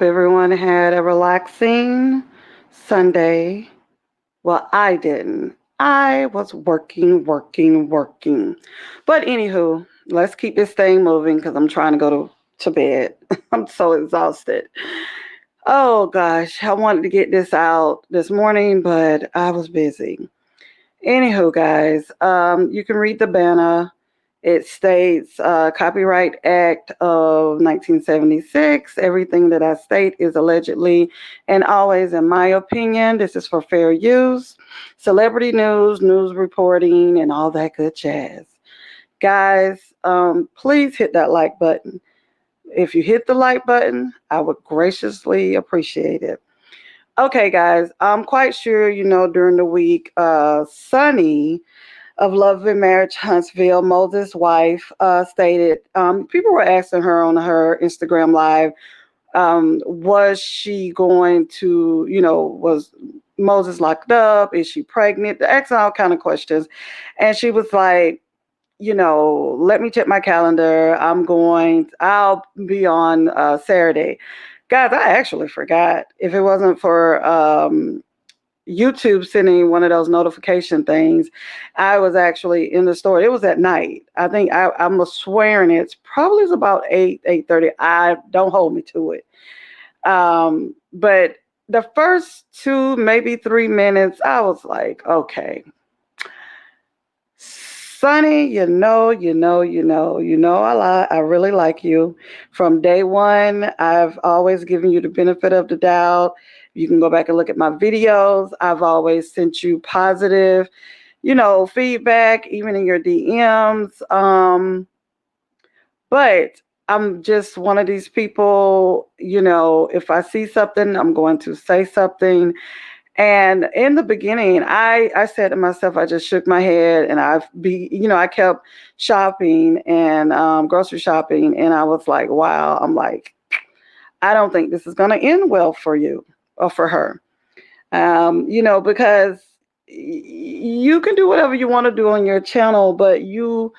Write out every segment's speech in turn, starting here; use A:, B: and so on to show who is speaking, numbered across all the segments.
A: hope everyone had a relaxing Sunday. Well, I didn't. I was working, working, working. But anywho, let's keep this thing moving because I'm trying to go to bed. I'm so exhausted. Oh gosh, I wanted to get this out this morning, but I was busy. Anywho, guys, you can read the banner. It states Copyright Act of 1976. Everything that I state is allegedly and always, in my opinion, this is for fair use. Celebrity news, news reporting, and all that good jazz. Guys, please hit that like button. If you hit the like button, I would graciously appreciate it. Okay, guys, I'm quite sure you know during the week, Sunny of Love and Marriage Huntsville, Moses' wife, stated people were asking her on her Instagram live, was she going to, was Moses locked up? Is she pregnant? They're asking all kind of questions. And she was like, let me check my calendar. I'll be on Saturday. Guys, I actually forgot. If it wasn't for YouTube sending one of those notification things, I was actually in the store. It was at night. I think I'm swearing it's probably was about 8:30. I don't hold me to it. But the first 2, maybe 3 minutes, I was like, okay, Sonny, I really like you. From day one, I've always given you the benefit of the doubt. You can go back and look at my videos. I've always sent you positive, feedback, even in your DMs. But I'm just one of these people, if I see something, I'm going to say something. And in the beginning, I said to myself, I just shook my head and I kept shopping and grocery shopping. And I was like, wow, I'm like, I don't think this is going to end well for you or for her. Because you can do whatever you want to do on your channel, but you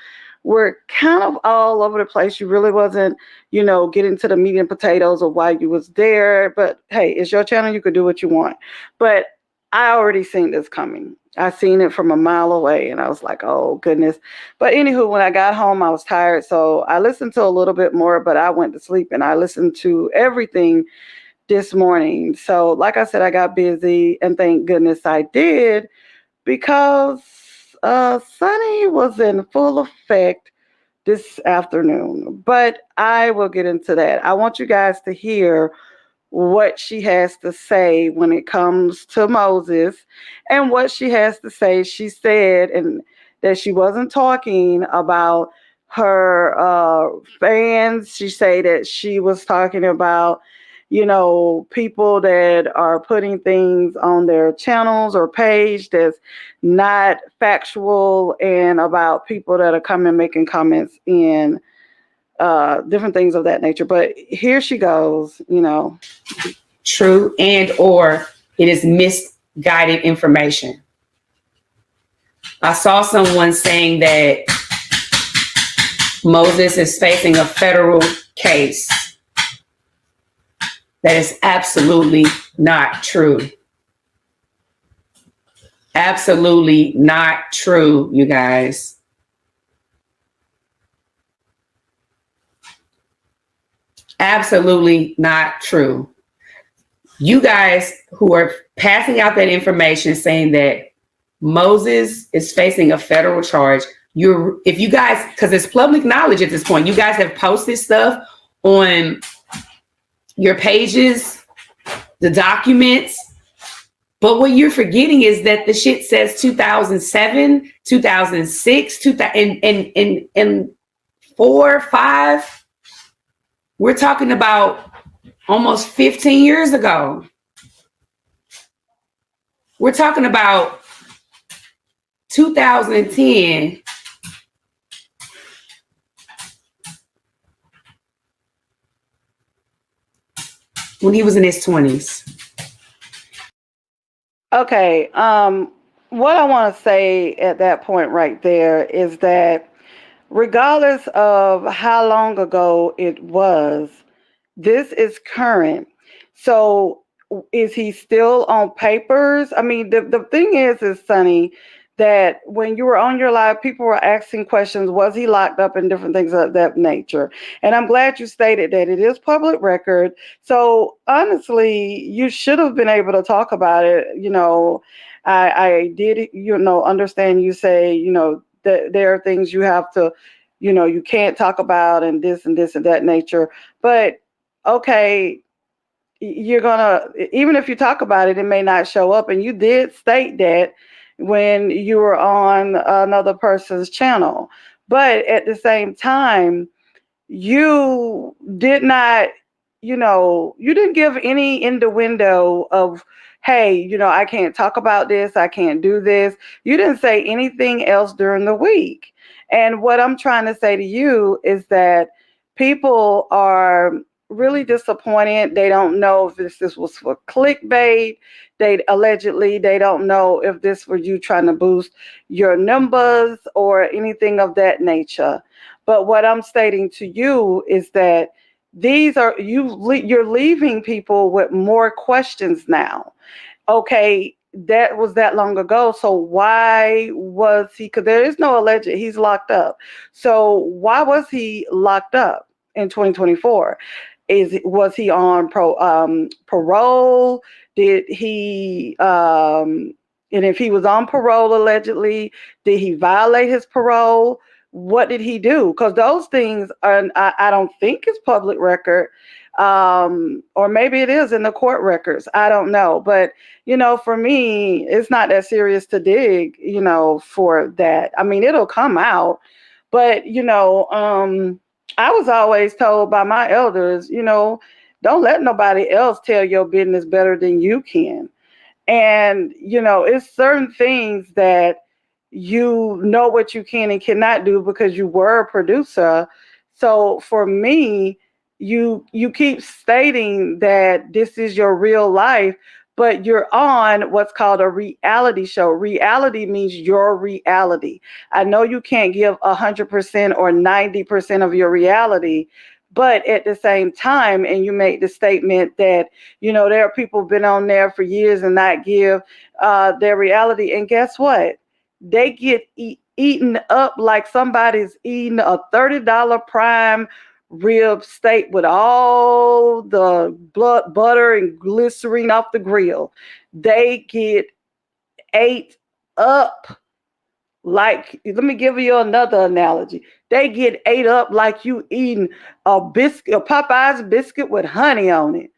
A: were kind of all over the place. You really wasn't, getting to the meat and potatoes of why you was there. But hey, it's your channel. You could do what you want. But I already seen this coming. I seen it from a mile away and I was like, oh goodness. But anywho, when I got home, I was tired. So I listened to a little bit more, but I went to sleep and I listened to everything this morning. So, like I said, I got busy, and thank goodness I did because Sunny was in full effect this afternoon. But I will get into that. I want you guys to hear what she has to say when it comes to Moses and what she has to say. She said and that she wasn't talking about her fans. She said that she was talking about people that are putting things on their channels or page that's not factual, and about people that are coming making comments in different things of that nature. But here she goes,
B: True, and or it is misguided information. I saw someone saying that Moses is facing a federal case. That is absolutely not true. Absolutely not true, you guys. Absolutely not true. You guys who are passing out that information saying that Moses is facing a federal charge, if you guys, because it's public knowledge at this point, you guys have posted stuff on your pages, the documents, but what you're forgetting is that the shit says 2007, 2006, 2000, and 4, 5. We're talking about almost 15 years ago. We're talking about 2010. When he was in his 20s.
A: Okay. What I want to say at that point right there is that regardless of how long ago it was, this is current. So is he still on papers? I mean, the thing is Sunny, that when you were on your live, people were asking questions. Was he locked up and different things of that nature? And I'm glad you stated that it is public record. So honestly, you should have been able to talk about it. I did, understand you say, that there are things you have to, you can't talk about and this and that nature. But okay, you're gonna, even if you talk about it, it may not show up. And you did state that when you were on another person's channel. But at the same time, you did not, you didn't give any innuendo of, hey, I can't talk about this, I can't do this. You didn't say anything else during the week. And what I'm trying to say to you is that people are really disappointed. They don't know if this was for clickbait. They don't know if this was you trying to boost your numbers or anything of that nature. But what I'm stating to you is that you're leaving people with more questions now. Okay, that was that long ago. So why was he? Because there is no alleged. He's locked up. So why was he locked up in 2024? Was he on parole? Did he? And if he was on parole allegedly, did he violate his parole? What did he do? Because those things are, I don't think it's public record, or maybe it is in the court records. I don't know, but for me, it's not that serious to dig, for that. I mean, it'll come out, but I was always told by my elders, don't let nobody else tell your business better than you can. And, it's certain things that you know what you can and cannot do because you were a producer. So for me, you keep stating that this is your real life, but you're on what's called a reality show. Reality means your reality. I know you can't give 100% or 90% of your reality, but at the same time, and you make the statement that there are people been on there for years and not give their reality. And guess what? They get eaten up like somebody's eating a $30 prime rib steak with all the blood, butter, and glycerine off the grill. They get ate up like, let me give you another analogy. They get ate up like you eating a biscuit, a Popeye's biscuit with honey on it.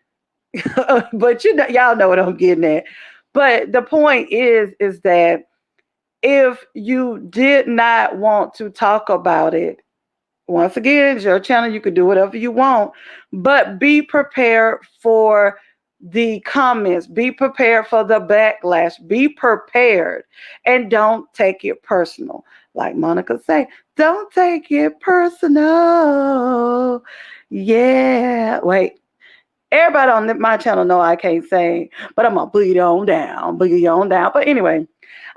A: But y'all know what I'm getting at. But the point is that if you did not want to talk about it, once again, it's your channel. You can do whatever you want, but be prepared for the comments. Be prepared for the backlash. Be prepared and don't take it personal. Like Monica say, don't take it personal. Yeah. Wait. Everybody on my channel know I can't sing, but I'm gonna boogie on down. But anyway,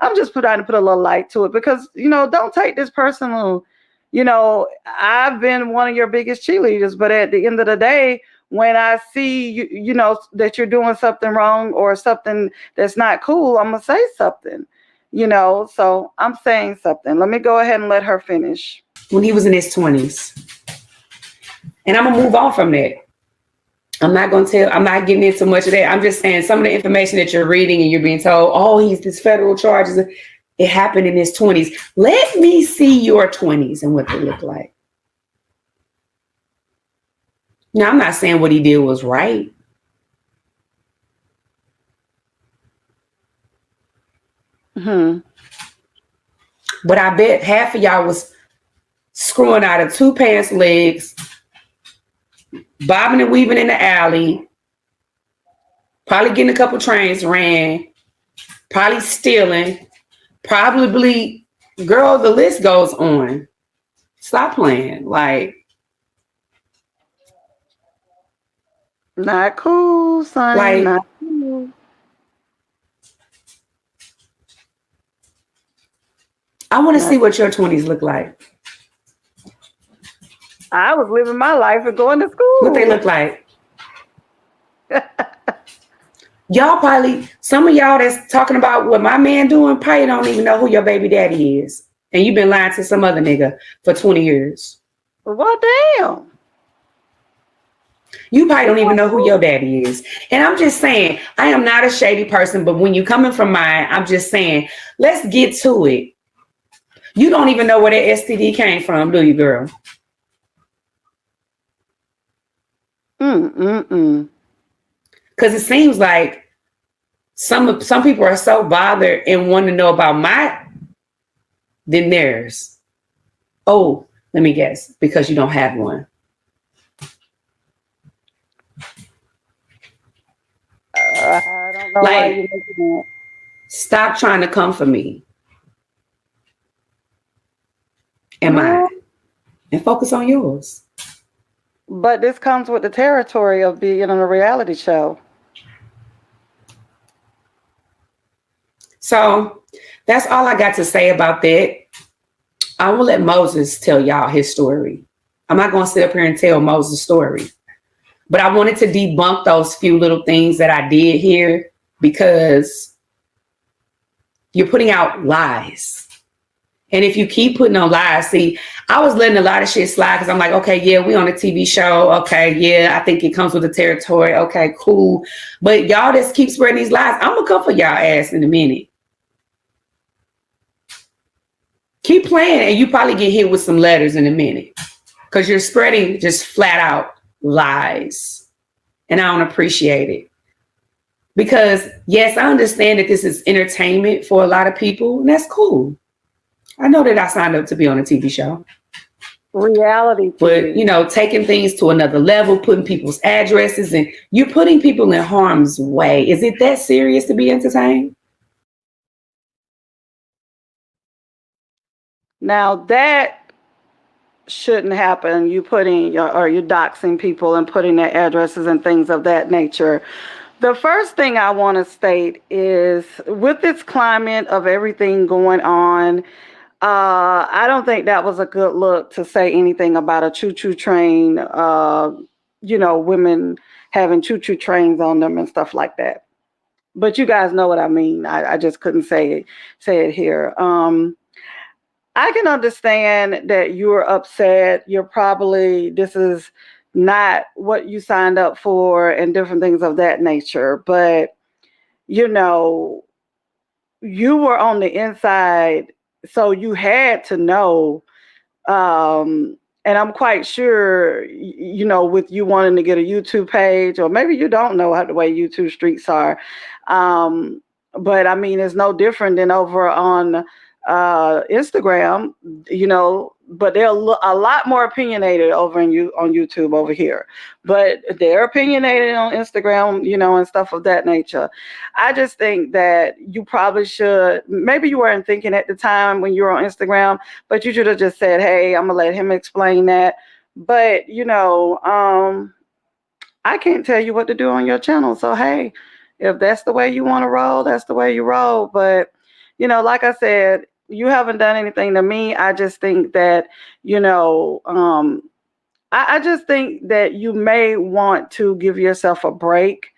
A: I'm just trying to put a little light to it because don't take this personal. I've been one of your biggest cheerleaders, but at the end of the day, when I see that you're doing something wrong or something that's not cool, I'm gonna say something. So I'm saying something. Let me go ahead and let her finish.
B: When he was in his 20s, and I'm gonna move on from that. I'm not getting into much of that. I'm just saying some of the information that you're reading and you're being told, oh, he's this federal charges. It happened in his 20s. Let me see your 20s and what they look like. Now, I'm not saying what he did was right.
A: Mm-hmm.
B: But I bet half of y'all was screwing out of two pants legs, bobbing and weaving in the alley, probably getting a couple trains ran, probably stealing, probably, girl, the list goes on. Stop playing. Like,
A: not cool, son.
B: Like,
A: not cool.
B: I want to see what your 20s look like.
A: I was living my life and going to school.
B: What they look like. Y'all probably, some of y'all that's talking about what my man doing probably don't even know who your baby daddy is. And you've been lying to some other nigga for 20 years.
A: Well, damn.
B: You probably don't even know who your daddy is. And I'm just saying, I am not a shady person, but when you coming from mine, I'm just saying, let's get to it. You don't even know where that STD came from, do you, girl? Because it seems like some people are so bothered and want to know about my than theirs. Oh, let me guess, because you don't have one.
A: I don't know why you're
B: Like,
A: making that.
B: stop trying to come for me and
A: Well,
B: mine and focus on yours.
A: but this comes with the territory of being on a reality show.
B: So that's all I got to say about that. I will let Moses tell y'all his story. I'm not going to sit up here and tell Moses' story. But I wanted to debunk those few little things that I did here because you're putting out lies. And if you keep putting on lies, see, I was letting a lot of shit slide because I'm like, okay, yeah, we on a TV show. Okay, yeah, I think it comes with the territory. Okay, cool. But y'all just keep spreading these lies. I'm going to come for y'all ass in a minute. Keep playing and you probably get hit with some letters in a minute because you're spreading just flat out lies. And I don't appreciate it. Because, yes, I understand that this is entertainment for a lot of people, and that's cool. I know that I signed up to be on a TV show.
A: Reality
B: But, you
A: TV.
B: know, taking things to another level, putting people's addresses, and you're putting people in harm's way. Is it that serious to be entertained?
A: Now that shouldn't happen. You putting your, or you doxing people and putting their addresses and things of that nature. The first thing I want to state is with this climate of everything going on, I don't think that was a good look to say anything about a choo-choo train. Women having choo-choo trains on them and stuff like that. But you guys know what I mean. I just couldn't say it here. I can understand that you're upset. You're probably, this is not what you signed up for and different things of that nature. But, you know, you were on the inside, so you had to know. And I'm quite sure, with you wanting to get a YouTube page, or maybe you don't know how the way YouTube streets are. Um, but I mean, it's no different than over on Instagram, but they're a lot more opinionated over on YouTube over here. But they're opinionated on Instagram, and stuff of that nature. I just think that you probably should, maybe you weren't thinking at the time when you were on Instagram, but you should have just said, hey, I'm gonna let him explain that. But I can't tell you what to do on your channel. So hey, if that's the way you want to roll, that's the way you roll. But like I said, you haven't done anything to me. I just think that, I just think that you may want to give yourself a break.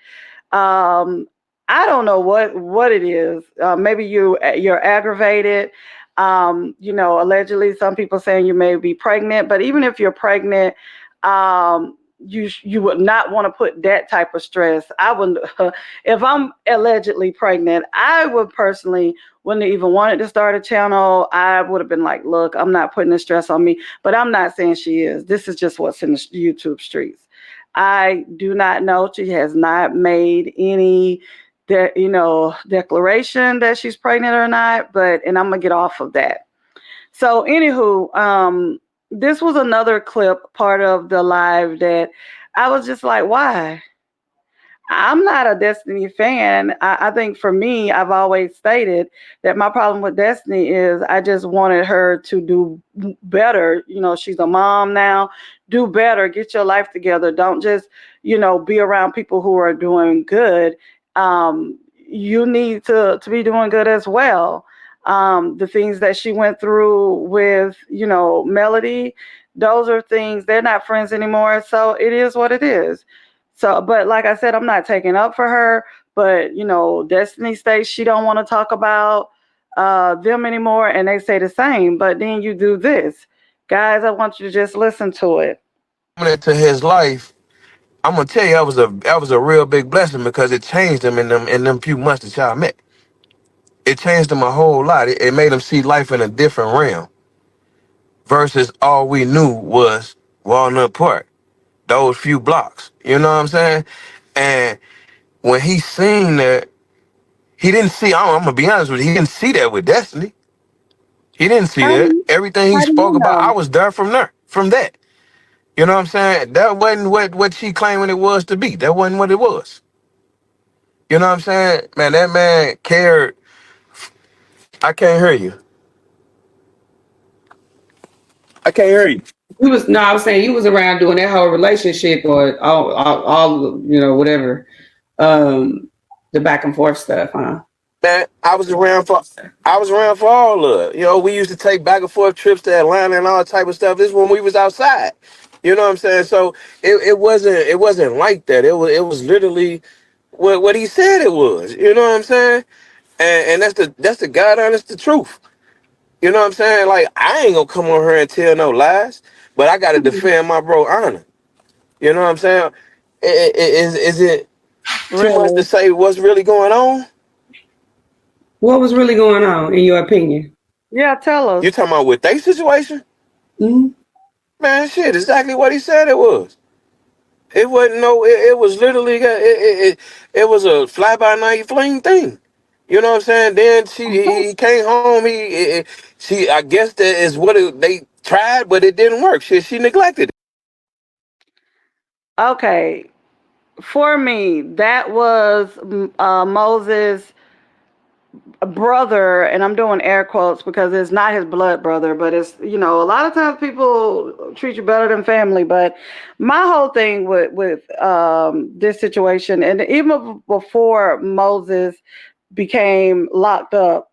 A: um, I don't know what it is. Maybe you're aggravated. Allegedly, some people saying you may be pregnant. But even if you're pregnant, you would not want to put that type of stress. I would, if I'm allegedly pregnant, I would personally wouldn't have even wanted to start a channel. I would have been like, look, I'm not putting the stress on me. But I'm not saying she is. This is just what's in the YouTube streets. I do not know. She has not made any declaration that she's pregnant or not, and I'm gonna get off of that. So anywho, this was another clip, part of the live, that I was just like, why? I'm not a Destiny fan. I think for me, I've always stated that my problem with Destiny is I just wanted her to do better. She's a mom now. Do better. Get your life together. Don't just, be around people who are doing good. You need to be doing good as well. The things that she went through with, Melody, those are things, they're not friends anymore. So it is what it is. So, but like I said, I'm not taking up for her. But Destiny states she don't want to talk about them anymore, and they say the same. But then you do this, guys. I want you to just listen to it.
C: Coming into his life, I'm gonna tell you that was a real big blessing because it changed him in them few months that y'all met. It changed him a whole lot. It made him see life in a different realm versus all we knew was Walnut Park, those few blocks. You know what I'm saying? And when he seen that, he didn't see. I'm gonna be honest with you. He didn't see that with Destiny. He didn't see
A: How do
C: that.
A: you,
C: Everything he
A: how do
C: spoke
A: you
C: about, I
A: know?
C: was there from there, from that. You know what I'm saying? That wasn't what she claiming it was to be. That wasn't what it was. You know what I'm saying? Man, that man cared. I can't hear you. I can't hear you.
B: You was no, I was saying you was around doing that whole relationship or all whatever, the back and forth stuff, huh?
C: Man, I was around for all of it. We used to take back and forth trips to Atlanta and all type of stuff. This is when we was outside. You know what I'm saying? So it wasn't like that. It was literally what he said it was. You know what I'm saying? And that's the God honest the truth. You know what I'm saying? Like I ain't gonna come on here and tell no lies, but I gotta defend my bro honor. You know what I'm saying? Is it too much to
A: Really?
C: say what's really going on?
B: What was really going on, in your opinion?
A: Yeah, tell us.
C: You talking about with their situation?
B: Mm-hmm.
C: Man, shit, exactly what he said it was. It wasn't no. It was literally. It was a fly by night fling thing. You know what I'm saying? Then he came home. She. I guess that is what they tried, but it didn't work. She neglected it.
A: Okay, for me, that was Moses' brother, and I'm doing air quotes because it's not his blood brother, but it's a lot of times people treat you better than family. But my whole thing with this situation, and even before Moses became locked up,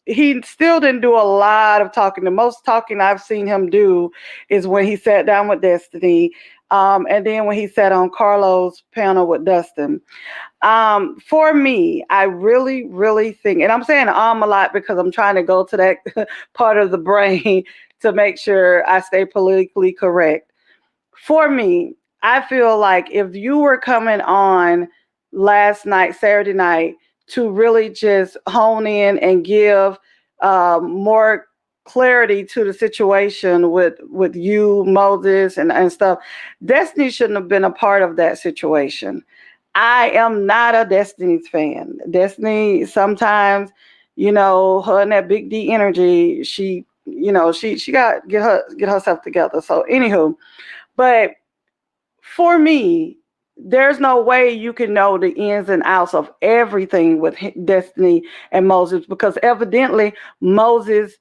A: he still didn't do a lot of talking. The most talking I've seen him do is when he sat down with Destiny, and then when he sat on Carlos' panel with Dustin. For me, I really, really think, and I'm saying a lot because I'm trying to go to that part of the brain to make sure I stay politically correct. For me, I feel like if you were coming on last night, Saturday night, to really just hone in and give more clarity to the situation with you, Moses, and stuff, Destiny shouldn't have been a part of that situation. I am not a Destiny's fan. Destiny sometimes, her and that big D energy, she got to get herself together. So anywho, but for me, there's no way you can know the ins and outs of everything with Destiny and Moses because evidently Moses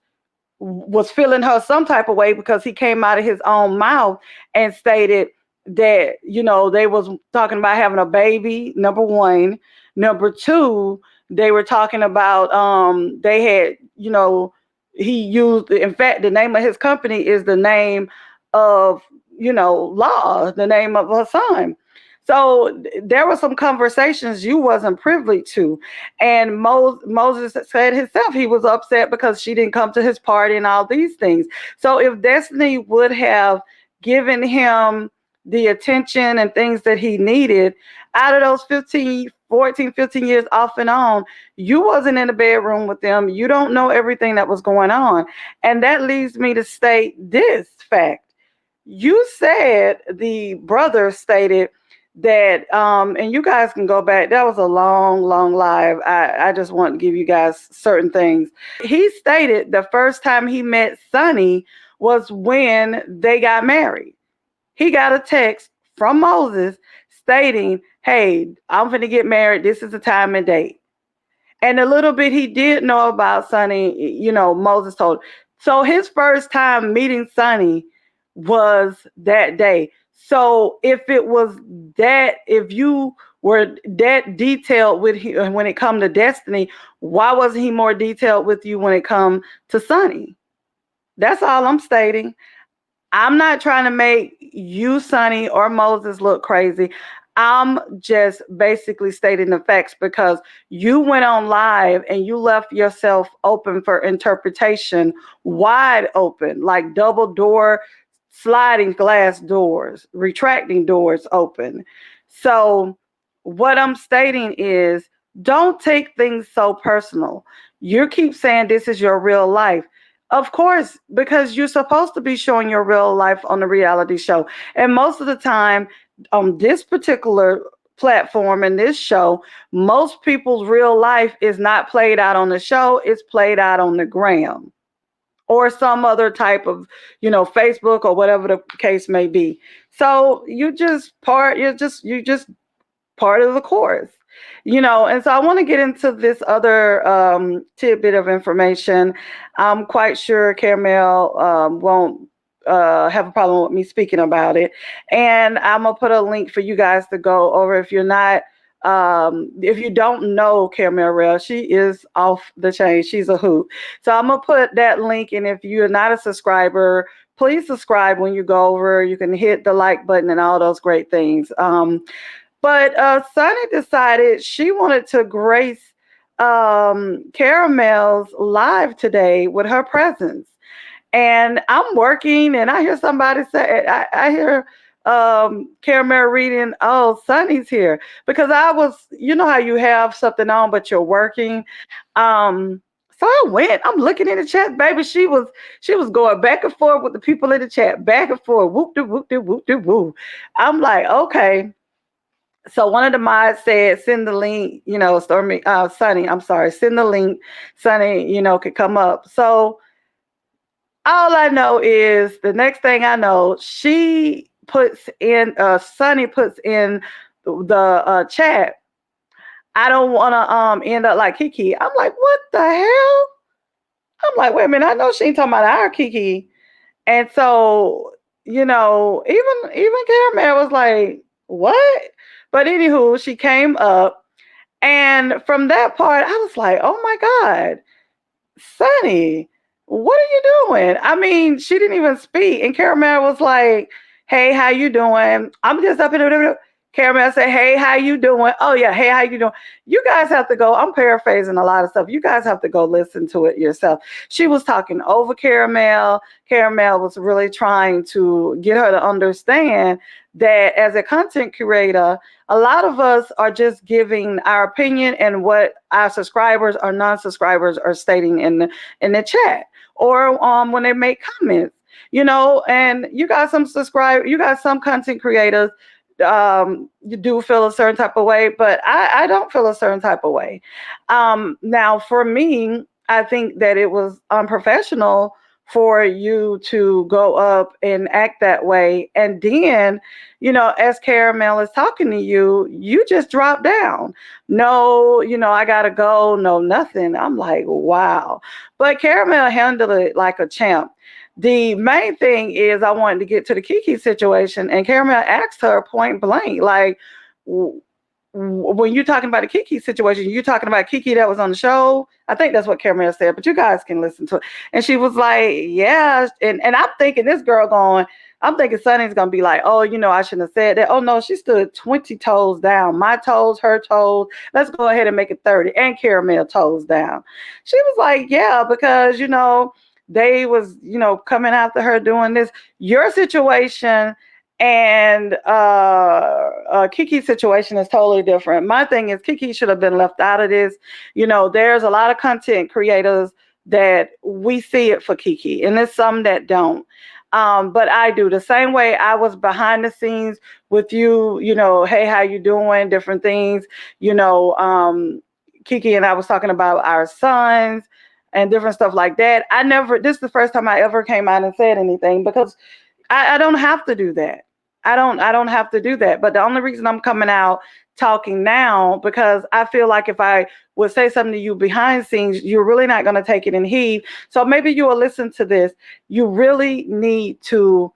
A: was feeling her some type of way because he came out of his own mouth and stated that they was talking about having a baby, number one. Number two, they were talking about they had he used, in fact, the name of his company is the name of Law, the name of her son. So there were some conversations you wasn't privy to. And Moses said himself he was upset because she didn't come to his party and all these things. So if Destiny would have given him the attention and things that he needed out of those 15 years off and on, you wasn't in the bedroom with them. You don't know everything that was going on. And that leads me to state this fact. You said the brother stated that and you guys can go back, that was a long live. I just want to give you guys certain things. He stated the first time he met Sunni was when they got married. He got a text from Moses stating, hey, I'm finna get married, this is the time and date. And a little bit he did know about Sunni, Moses told. So his first time meeting Sunni was that day. So if you were that detailed with him when it come to Destiny, why wasn't he more detailed with you when it come to Sunni? That's all I'm stating. I'm not trying to make you, Sunny, or Moses look crazy. I'm just basically stating the facts because you went on live and you left yourself open for interpretation, wide open, like double door, sliding glass doors, retracting doors open. So, what I'm stating is don't take things so personal. You keep saying this is your real life. Of course, because you're supposed to be showing your real life on the reality show. And most of the time, on this particular platform and this show, most people's real life is not played out on the show, it's played out on the gram or some other type of, Facebook or whatever the case may be. So you just part of the course, and so I want to get into this other tidbit of information. I'm quite sure Caramel won't have a problem with me speaking about it, and I'm gonna put a link for you guys to go over. If you don't know Caramel Rell, she is off the chain. She's a hoot. So I'm gonna put that link, and if you're not a subscriber, please subscribe when you go over. You can hit the like button and all those great things. But Sunny decided she wanted to grace Caramel's live today with her presence. And I'm working and I hear somebody say, I hear Caramel reading, oh, Sunny's here. Because you know how you have something on, but you're working. So I'm looking in the chat, baby. She was going back and forth with the people in the chat, back and forth, whoop de whoop de whoop de whoop. I'm like, okay. So one of the mods said, send the link, Sunny, I'm sorry, send the link, Sunny, could come up. So all I know is the next thing I know, Sunny puts in the chat. I don't want to end up like Kiki. I'm like, what the hell? I'm like, wait a minute, I know she ain't talking about our Kiki. And so, even Caramel was like, what? But anywho, she came up, and from that part, I was like, oh my God, Sunny, what are you doing? I mean, she didn't even speak. And Caramel was like, hey, how you doing? I'm just up in. Caramel said, hey, how you doing? Oh yeah, hey, how you doing? You guys have to go. I'm paraphrasing a lot of stuff. You guys have to go listen to it yourself. She was talking over Caramel. Caramel was really trying to get her to understand that as a content creator, a lot of us are just giving our opinion and what our subscribers or non-subscribers are stating in the chat or when they make comments, and you got some content creators, you do feel a certain type of way, but I don't feel a certain type of way. Now for me, I think that it was unprofessional for you to go up and act that way. And then, as Caramel is talking to you, you just drop down. No, I gotta go. No, nothing. I'm like, wow. But Caramel handled it like a champ. The main thing is I wanted to get to the Kiki situation, and Caramel asked her point blank, like, when you're talking about the Kiki situation, you're talking about Kiki that was on the show. I think that's what Caramel said, but you guys can listen to it. And she was like, yeah. And I'm thinking I'm thinking Sunny's going to be like, oh, I shouldn't have said that. Oh, no, she stood 20 toes down. My toes, her toes. Let's go ahead and make it 30. And Caramel toes down. She was like, yeah, because, they was, coming after her doing this. Your situation and Kiki's situation is totally different. My thing is Kiki should have been left out of this. There's a lot of content creators that we see it for Kiki, and there's some that don't. But I do the same way. I was behind the scenes with you, hey, how you doing? Different things, Kiki and I was talking about our sons and different stuff like that. This is the first time I ever came out and said anything because I don't have to do that. I don't have to do that. But the only reason I'm coming out talking now, because I feel like if I would say something to you behind scenes, you're really not going to take it in heed. So maybe you will listen to this. You really need to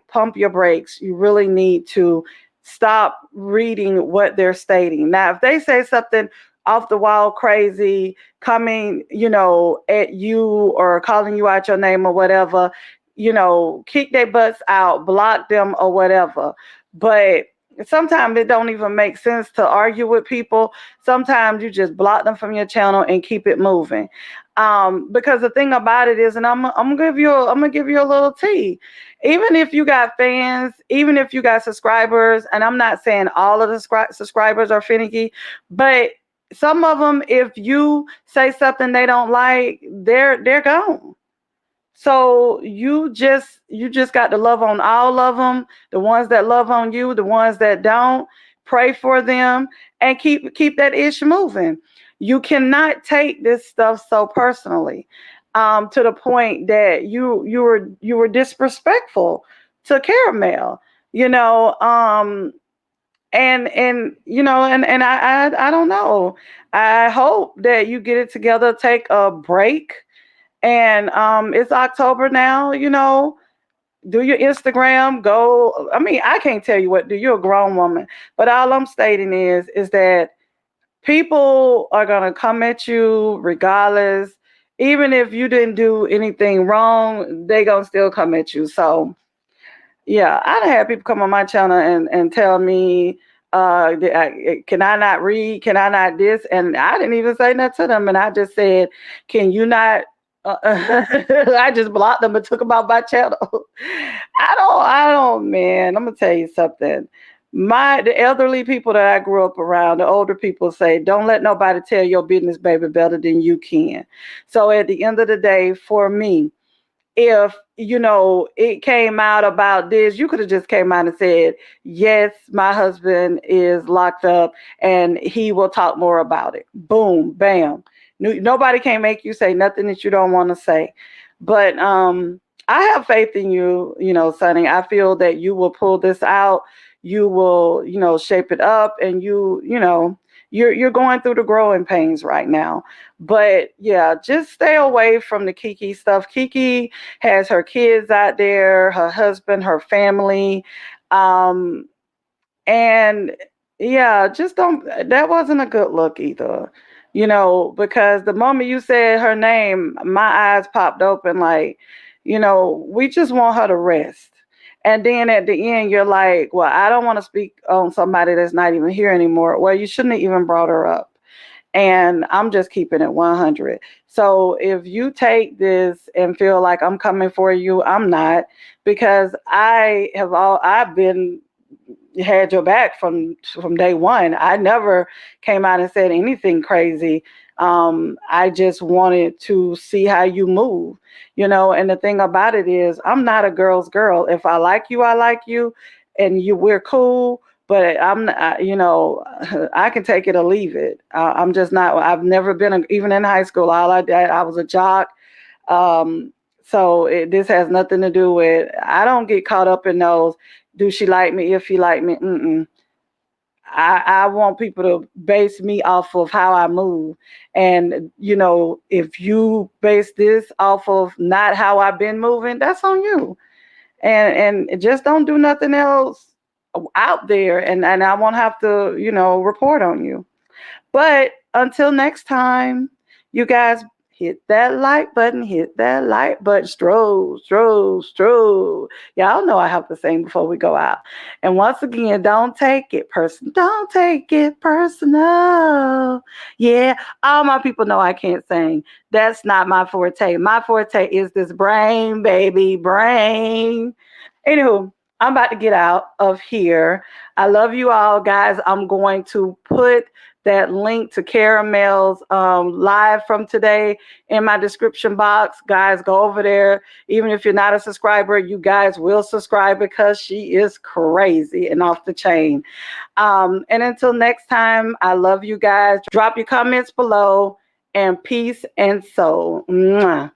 A: pump your brakes. You really need to stop reading what they're stating. Now, if they say something off the wall crazy, coming, at you or calling you out your name or whatever, kick their butts out, block them or whatever. But sometimes it don't even make sense to argue with people. Sometimes you just block them from your channel and keep it moving. Because the thing about it is, and I'm gonna give you a little tea. Even if you got fans, even if you got subscribers, and I'm not saying all of the subscribers are finicky, but some of them, if you say something they don't like, they're gone. So you just got to love on all of them, the ones that love on you, the ones that don't, pray for them and keep that ish moving. You cannot take this stuff so personally, to the point that you were disrespectful to Caramel, you know, and I don't know. I hope that you get it together, take a break, and it's October now, do your Instagram, go. I mean, I can't tell you what to do. You're a grown woman. But all I'm stating is that people are gonna come at you regardless. Even if you didn't do anything wrong, they gonna still come at you. So yeah, I done had people come on my channel and tell me, can I not read? Can I not this? And I didn't even say nothing to them. And I just said, can you not? I just blocked them and took them out my channel. Man, I'm gonna tell you something. The elderly people that I grew up around, the older people say, don't let nobody tell your business, baby, better than you can. So at the end of the day, for me, if it came out about this, you could have just came out and said, yes, my husband is locked up and he will talk more about it. Boom, bam. Nobody can make you say nothing that you don't want to say. But I have faith in you, Sunny. I feel that you will pull this out. You will, shape it up, and you're going through the growing pains right now. But yeah, just stay away from the Kiki stuff. Kiki has her kids out there, her husband, her family. Um, and yeah, just don't, that wasn't a good look either, because the moment you said her name, my eyes popped open like, we just want her to rest. And then at the end, you're like, well, I don't want to speak on somebody that's not even here anymore. Well, you shouldn't have even brought her up. And I'm just keeping it 100. So if you take this and feel like I'm coming for you, I'm not, because I've been had your back from day one. I never came out and said anything crazy. I just wanted to see how you move, and the thing about it is, I'm not a girl's girl. If I like you, I like you, and we're cool. But I'm not, I can take it or leave it. I'm just not. I've never been even in high school. All I did, I was a jock. This has nothing to do with. I don't get caught up in those. Do she like me? If she like me, mm-mm. I want people to base me off of how I move. And, if you base this off of not how I've been moving, that's on you. And just don't do nothing else out there. And I won't have to, report on you. But until next time, you guys hit that like button, stroll, stroll, stroll. Y'all know I have to sing before we go out. And once again, don't take it personal. Don't take it personal. Yeah, all my people know I can't sing. That's not my forte. My forte is this brain, baby, brain. Anywho, I'm about to get out of here. I love you all, guys. I'm going to put that link to Caramel's live from today in my description box. Guys, go over there. Even if you're not a subscriber, you guys will subscribe because she is crazy and off the chain. And until next time, I love you guys. Drop your comments below, and peace and soul. Mwah.